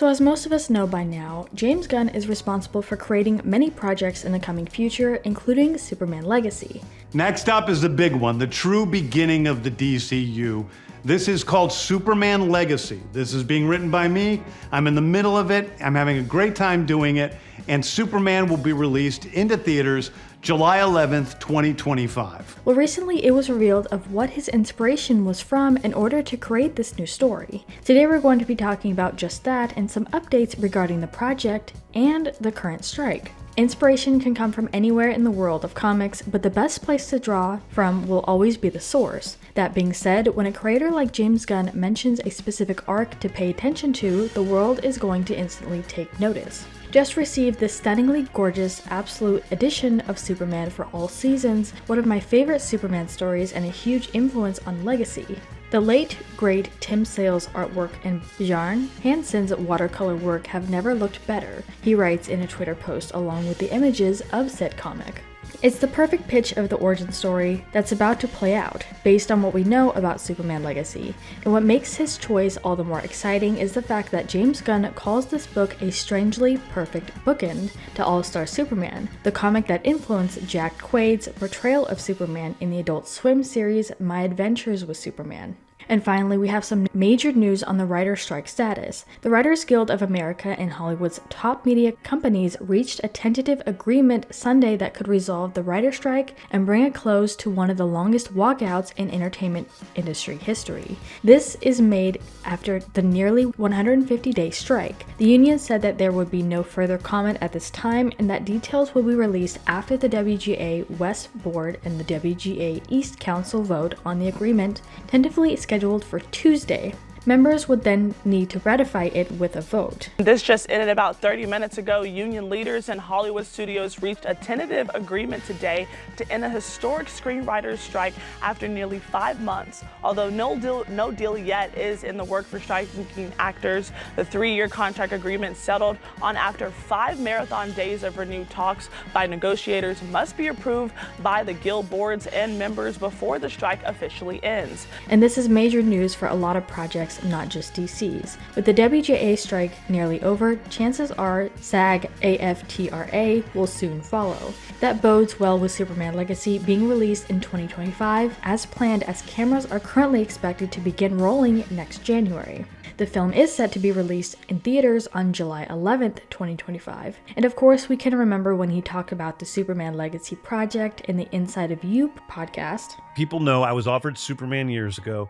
So as most of us know by now, James Gunn is responsible for creating many projects in the coming future, including Superman Legacy. Next up is the big one, the true beginning of the DCU. This is called Superman Legacy. This is being written by me. I'm in the middle of it. I'm having a great time doing it. And Superman will be released into theaters July 11th, 2025. Well, recently it was revealed of what his inspiration was from in order to create this new story. Today we're going to be talking about just that and some updates regarding the project and the current strike. Inspiration can come from anywhere in the world of comics, but the best place to draw from will always be the source. That being said, when a creator like James Gunn mentions a specific arc to pay attention to, the world is going to instantly take notice. Just received this stunningly gorgeous absolute edition of Superman for all seasons, one of my favorite Superman stories and a huge influence on Legacy. The late, great Tim Sale's artwork and Bjarne Hansen's watercolor work have never looked better, he writes in a Twitter post along with the images of said comic. It's the perfect pitch of the origin story that's about to play out, based on what we know about Superman Legacy. And what makes his choice all the more exciting is the fact that James Gunn calls this book a strangely perfect bookend to All-Star Superman, the comic that influenced Jack Quaid's portrayal of Superman in the Adult Swim series My Adventures with Superman. And finally, we have some major news on the writer's strike status. The Writers Guild of America and Hollywood's top media companies reached a tentative agreement Sunday that could resolve the writer's strike and bring a close to one of the longest walkouts in entertainment industry history. This is made after the nearly 150-day strike. The union said that there would be no further comment at this time and that details will be released after the WGA West Board and the WGA East Council vote on the agreement, tentatively scheduled for Tuesday. Members would then need to ratify it with a vote. This just ended about 30 minutes ago. Union leaders in Hollywood studios reached a tentative agreement today to end a historic screenwriters strike after nearly 5 months. Although no deal yet is in the work for striking actors, the 3-year contract agreement settled on after 5 marathon days of renewed talks by negotiators must be approved by the guild boards and members before the strike officially ends. And this is major news for a lot of projects, not just DC's. With the WGA strike nearly over, chances are SAG-AFTRA will soon follow. That bodes well with Superman Legacy being released in 2025 as planned, as cameras are currently expected to begin rolling next January. The film is set to be released in theaters on July 11th, 2025. And of course, we can remember when he talked about the Superman Legacy project in the Inside of You podcast. People know I was offered Superman years ago.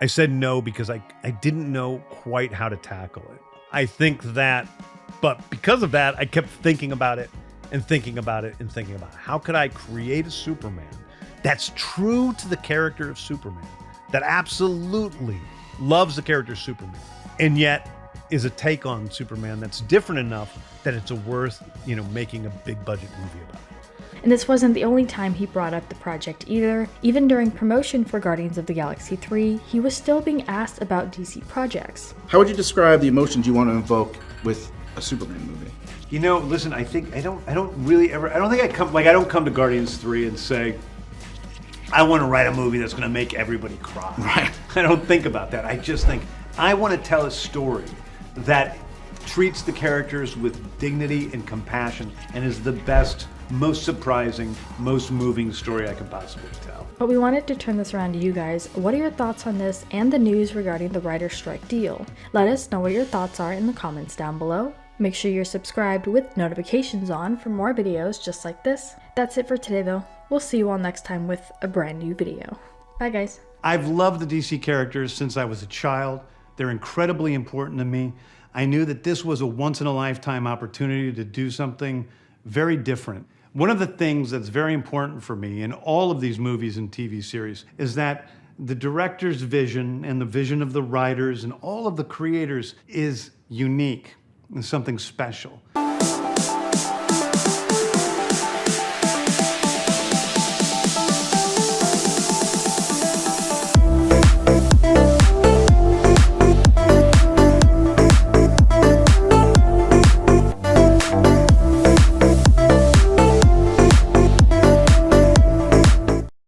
I said no because I didn't know quite how to tackle it. I think that, but because of that, I kept thinking about it and thinking about it and thinking about it. How could I create a Superman that's true to the character of Superman, that absolutely loves the character of Superman, and yet is a take on Superman that's different enough that it's worth, making a big budget movie about it. And this wasn't the only time he brought up the project either. Even during promotion for Guardians of the Galaxy 3, he was still being asked about DC projects. How would you describe the emotions you want to invoke with a Superman movie? Listen, I don't come to Guardians 3 and say, I want to write a movie that's going to make everybody cry. Right. I don't think about that. I just think, I want to tell a story that treats the characters with dignity and compassion and is the best, most surprising, most moving story I could possibly tell. But we wanted to turn this around to you guys. What are your thoughts on this and the news regarding the writer's strike deal? Let us know what your thoughts are in the comments down below. Make sure you're subscribed with notifications on for more videos just like this. That's it for today though. We'll see you all next time with a brand new video. Bye guys. I've loved the DC characters since I was a child. They're incredibly important to me. I knew that this was a once-in-a-lifetime opportunity to do something very different. One of the things that's very important for me in all of these movies and TV series is that the director's vision and the vision of the writers and all of the creators is unique and something special.